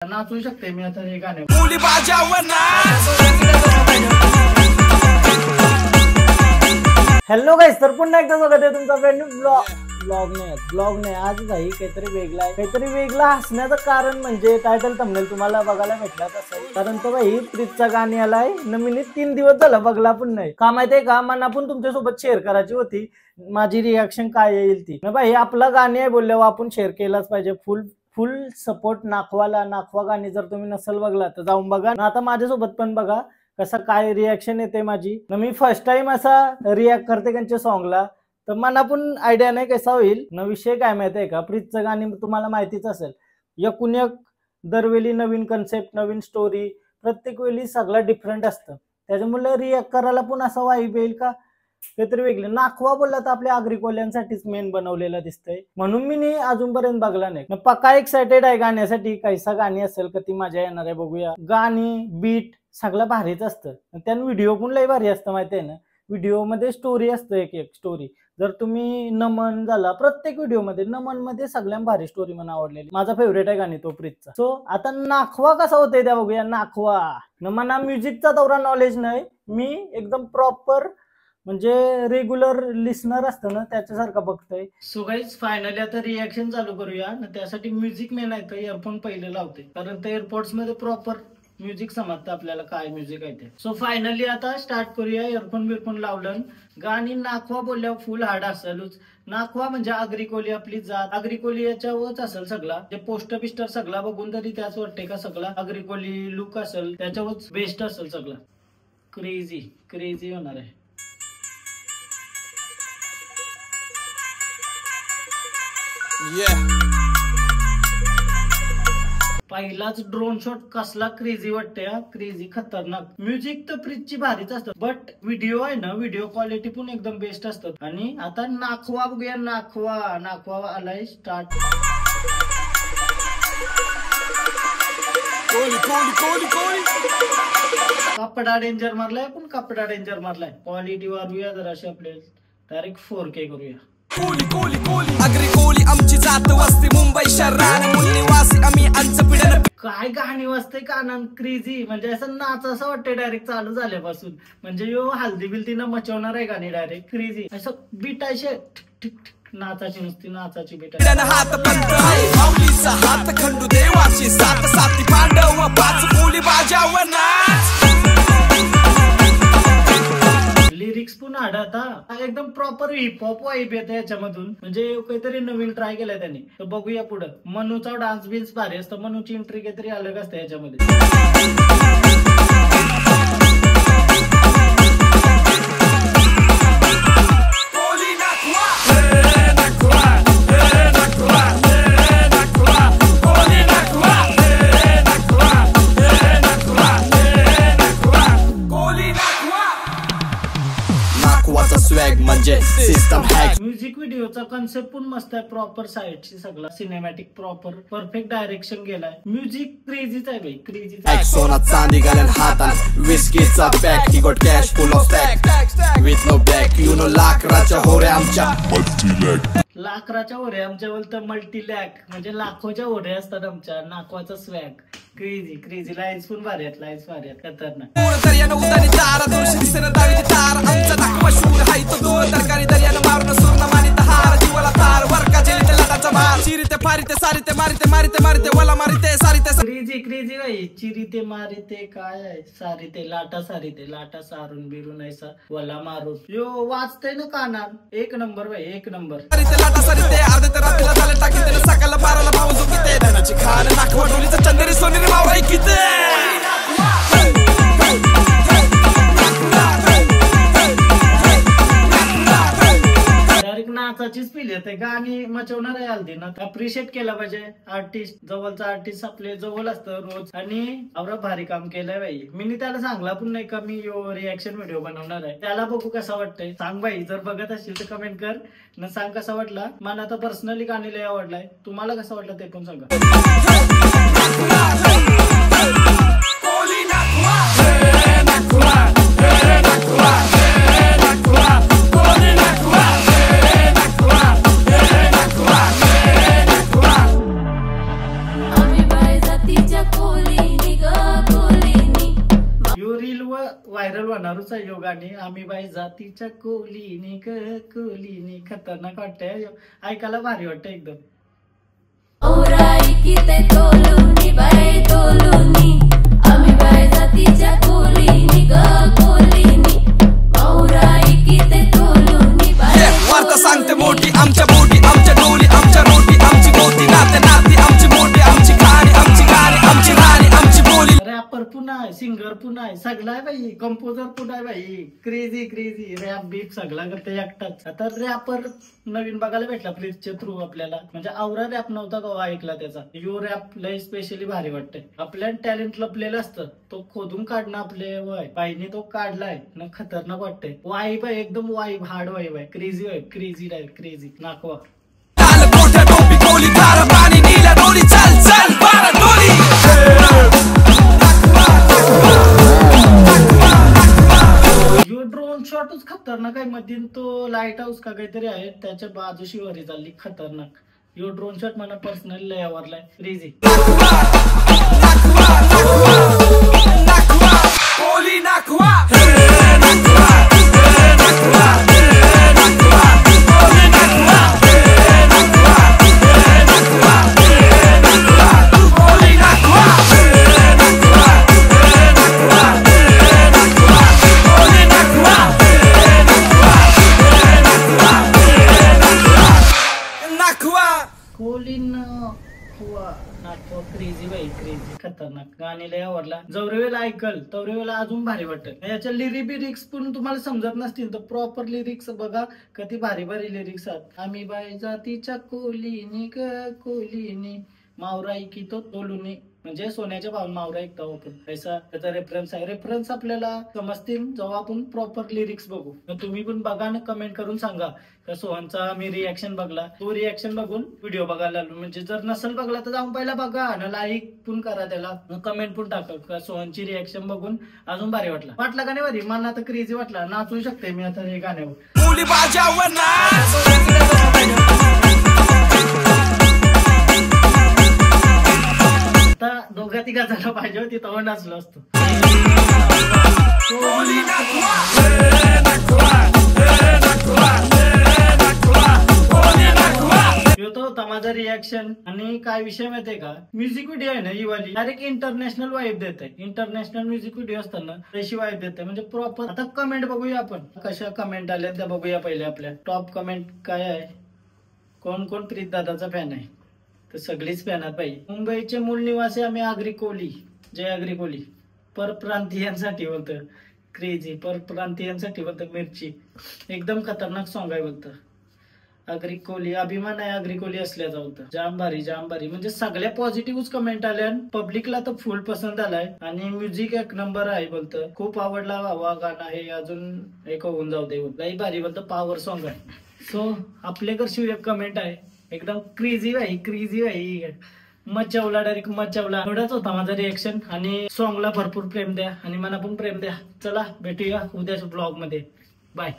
नाचू शकते मी आता हे गाणे. हॅलो गाईस, तर पुन्हा एकदा स्वागत आहे तुमचा फ्रेंड ब्लॉग नाही आज भाई काहीतरी वेगळा आहे. काहीतरी वेगळा हसण्याचं कारण म्हणजे टायटल थंबनेल तुम्हाला बघायला भेटलाच असेल. कारण तो भाई प्रीतचा गाणी आलाय नवीन 3 दिवस झाला बघला पण नाही. का माहितीये का, मला पण तुमच्यासोबत शेअर करायची होती माझी रिॲक्शन काय येईल ती. भाई आपला गाणी आहे बोलल्यावर आपण शेअर केलाच पाहिजे. फुल सपोर्ट नाखवा गाणी जर तुम्ही नसल बघला तर जाऊन बघा ना. आता माझ्यासोबत पण बघा कसं काय रिॲक्शन येते माझी. मी फर्स्ट टाइम असा रिॲक्ट करते त्यांच्या सॉंगला, तर मला पण आयडिया नाही कसा होईल ना. विषय काय माहिती आहे का, प्रीतचं गाणी तुम्हाला माहितीच असेल. एकूण एक दरवेळी नवीन कन्सेप्ट, नवीन स्टोरी, प्रत्येक वेळी सगळं डिफरंट असतं. त्याच्यामुळे रिॲक्ट करायला पण असं वाईब येईल का काहीतरी वेगळं. नाखवा बोलला तर आपल्या आग्रिकोल्यांसाठीच मेन बनवलेला दिसतंय, म्हणून मी अजूनपर्यंत बघला नाही. पक्का एक्सायटेड आहे गाण्यासाठी. कैसा गाणी असेल का ती मजा येणार आहे बघूया. गाणी बीट सगळं भारीच असतं. त्यानं व्हिडिओ पण लय भारी असतं माहिती आहे ना. व्हिडिओ मध्ये स्टोरी असतं, एक स्टोरी. जर तुम्ही नमन झाला, प्रत्येक व्हिडिओ मध्ये नमन मध्ये सगळ्यात भारी स्टोरी मला आवडलेली. माझा फेवरेट आहे गाणी तो प्रीतचा. सो आता नाखवा कसा होतंय त्या बघूया. नाखवा मला म्युझिकचा दौरा नॉलेज नाही. मी एकदम प्रॉपर म्हणजे रेग्युलर लिसनर असतं ना त्याच्यासारखं बघतोय. सो गाईज फायनली आता रिॲक्शन चालू करूया ना. त्यासाठी म्युझिक मेन आहे तर इयरफोन पहिले लावते, कारण त्या एअरपोर्ट्स मध्ये प्रॉपर म्युझिक समजतं आपल्याला काय म्युझिक आहे ते. सो फायनली आता स्टार्ट करूया. इयरफोन लावलं. गाणी नाखवा बोलल्यावर फुल हार्ड असेलच. नाखवा म्हणजे आग्रिकोली, आपली जात आग्रिकोली याच्यावरच असेल सगळा. ते पोस्टर पिस्टर सगळा बघून तरी त्याच वाटते का सगळा आग्रिकोली लुक असेल, त्याच्यावरच बेस्ट असेल सगळं. क्रेझी होणार आहे. पहिलाच ड्रोन शॉट कसला क्रेझी वाटते. क्रेझी खतरनाक. म्युझिक तर प्रीतची भारीच असतं, बट व्हिडिओ आहे ना, व्हिडिओ क्वालिटी पण एकदम बेस्ट असतात. आणि आता नाखवा बघूया. नाखवा आलाय स्टार्ट. कपडा डेंजर मारलाय. क्वालिटी वाढवूया जराशी आपले. डायरेक्ट 4K करूया. आग्रिकोली आमची जात वस्ती मुंबई शहरात निवासी आम्ही आमचं पिढ्यानं. काय गाणी वाजते कानान. क्रेझी म्हणजे असं नाच असं वाटतंय डायरेक्ट चालू झाल्यापासून. म्हणजे यो हल्दी बिलतीनं मचवणार आहे गाणी डायरेक्ट. क्रेझी असं बीट आहे नाचाची, नुसती नाचाची बीट. हात पंत माऊलीचा हात खंडू देवाची सात साती पांडव 5 बोली बाजाव नाच. लिरिक्स पण आता एकदम प्रॉपर हिप हॉप वाईब येते याच्यामधून. म्हणजे काहीतरी नवीन ट्राय केलाय त्यांनी. तर बघूया पुढं. मनूचा डान्स बिन्स भारी असतं. मनूची एंट्री काहीतरी अलग असते याच्यामध्ये. स्वॅग म्हणजे सिस्टम हॅक. म्युझिक व्हिडिओचा कन्सेप्ट पण मस्त आहे. प्रॉपर साईडची सगळा सिनेमॅटिक प्रॉपर परफेक्ट डायरेक्शन गेलाय. म्युझिक क्रेझीच आहे भाई, क्रेझीच आहे. सोना चांदी घालून हातात विस्कीचा pack. He got cash full of stack with no back. You know लाकडाच्या होऱ्या आमच्या. लाकडाच्या होऱ्या आमच्या बोलतं मल्टी लॅक. म्हणजे लाखोच्या होऱ्या असतात आमच्या. नाखवाचा स्वॅग. क्रेझी लाईन्स पण भारी आहेत. खतरनाक. क्रेझी भाई. चिरीते मारिते काय आहे. सारिते लाटा सारून बिरून ऐसा वला मारून. यो वाचते ना कानान. एक नंबर भाई, एक नंबर. सकाळला 12ला भाऊ झोपते धनाची खान नाखवा डोलीचं चंदेरी सोनेरी मावरा किती. डायरेक्ट नाचाचीच फील येते. गाणी मचवणार आहे हल्दी ना. अप्रिशिएट केलं पाहिजे. आर्टिस्ट जवळचा आर्टिस्ट आपले जवळ असतं रोज. आणि आवरा भारी काम केलंय बाई. मी त्याला सांगला पण नाही का मी रिॲक्शन व्हिडिओ बनवणार आहे. त्याला बघू कसा वाटतंय. सांग बाई, जर बघत असशील तर कमेंट कर ना. सांग कसा वाटला. मला तर पर्सनली गाणी लय आवडलाय. तुम्हाला कसं वाटलं ते पण सांगा. आम्ही बाय जातीच्या व्हायरल होणारच आहे ह्यो गाणी. आम्ही बाई जातीच्या कोलीनी ग कोलीनी. खतरनाक वाटतंय, ऐकायला भारी वाटतं एकदम. वार्ता सांगते मोठी आमच्या बोटी आमच्या डोली आमच्या रोटी आमची गोती नाते नाती आमची मोठी आमची गाणी आमची गाणी आमची राणी आमची बोली. रॅपर पुन्हा आहे, सिंगर पुन्हा आहे, सगळा आहे बाई, कंपोजर पुन्हा आहे बाई. क्रेझी क्रेझी रॅप बीप सगळा करते एकटाच. आता रॅपर नवीन बघायला भेटला प्लीजच्या थ्रू आपल्याला. म्हणजे आवरा रॅप नव्हता का ऐकला त्याचा. यो रॅप लय स्पेशली भारी वाटतंय. आपल्या टॅलेंट लपलेलं असतं, तो खोदून काढणं आपले वय बाईने तो काढलाय ना. खतरनाक वाटतंय. वाईब आहे एकदम, वाईब हार्ड वाईब आहे. Crazy vibe, crazy direct crazy नाकवा. यो ड्रोन शॉटच खतरनाक आहे. मधील तो लाईट हाऊस का काहीतरी आहे त्याच्या बाजूशी वरी चालली खतरनाक. यो ड्रोन शॉट मला पर्सनली लय आवडलाय. क्रेझी. क्रेझी बाई क्रेझी खतरनाक. गाणी लय आवडला. जवरेवेला ऐकल तवरेवेला अजून भारी वाटत. याच्या लिरिक्स पण तुम्हाला समजत नसतील तर प्रॉपर लिरिक्स बघा, किती भारी भारी लिरिक्स आहेत. आम्ही बाई जातीच्या कोलीनी ग कोलीनी मावराई की तो तोलुनी. म्हणजे सोन्याच्या भाव मावरा ऐकता आपण. ऐसा त्याचा रेफरन्स आहे. रेफरन्स आपल्याला समजतील जेव्हा आपण प्रॉपर लिरिक्स बघू. तुम्ही पण बघा ना, कमेंट करून सांगा. तर सोहनचा मी रिॲक्शन बघला, तो रिॲक्शन बघून व्हिडिओ बघायला लागलो. म्हणजे जर नसेल बघला तर जाऊन पहिला बघा ना, लाईक पण करा त्याला, कमेंट पण टाका. सोहनची रिॲक्शन बघून अजून भारी वाटला का नाही भारी. मला तर क्रेझी वाटला. नाचू शकते मी आता हे गाण्यावर. आता दोघा तिघा जण पाहिजे होती तेव्हा नाचलो असतो. तो होता माझा रिॲक्शन. आणि काय विषय माहितीये का, म्युझिक व्हिडिओ आहे ना ही वाली डायरेक्ट इंटरनॅशनल वाईब देत आहे. इंटरनॅशनल म्युझिक व्हिडिओ असताना तशी वाईब देत आहे. म्हणजे प्रॉपर. आता कमेंट बघूया आपण कशा कमेंट आल्या त्या बघूया पहिले. आपल्या टॉप कमेंट काय आहे, कोण कोण प्रीत दादाचा फॅन आहे. तर सगळीच फॅन आहेत बाई. मुंबईचे मूळ निवासी आम्ही आगरी कोली. जय आगरी कोली. परप्रांतीयांसाठी बोलतं क्रेझी. परप्रांतीयांसाठी बोलतं मिरची. एकदम खतरनाक सॉन्ग आहे बोलतं. आगरी कोली अभिमान आहे आगरी कोली असल्याचा होता. जाम भारी जाम भारी. म्हणजे सगळ्या पॉझिटिव्ह कमेंट आल्या. पब्लिकला तर फुल पसंत आलाय. आणि म्युझिक एक नंबर आहे बोलतं. खूप आवडला वा गाणं हे अजून एक होऊन जाऊ दे. लई भारी बोलतं. पॉवर सॉन्ग आहे. सो आपल्याकडची एक कमेंट आहे एकदम क्रेझी भाई क्रेझी भाई. मचवला डायरेक्ट मचवला. एवढाच होता माझा रिएक्शन. आणि सॉन्गला भरपूर प्रेम द्या आणि मला पण प्रेम द्या. चला भेटूया उद्याच्या ब्लॉग मध्ये. बाय.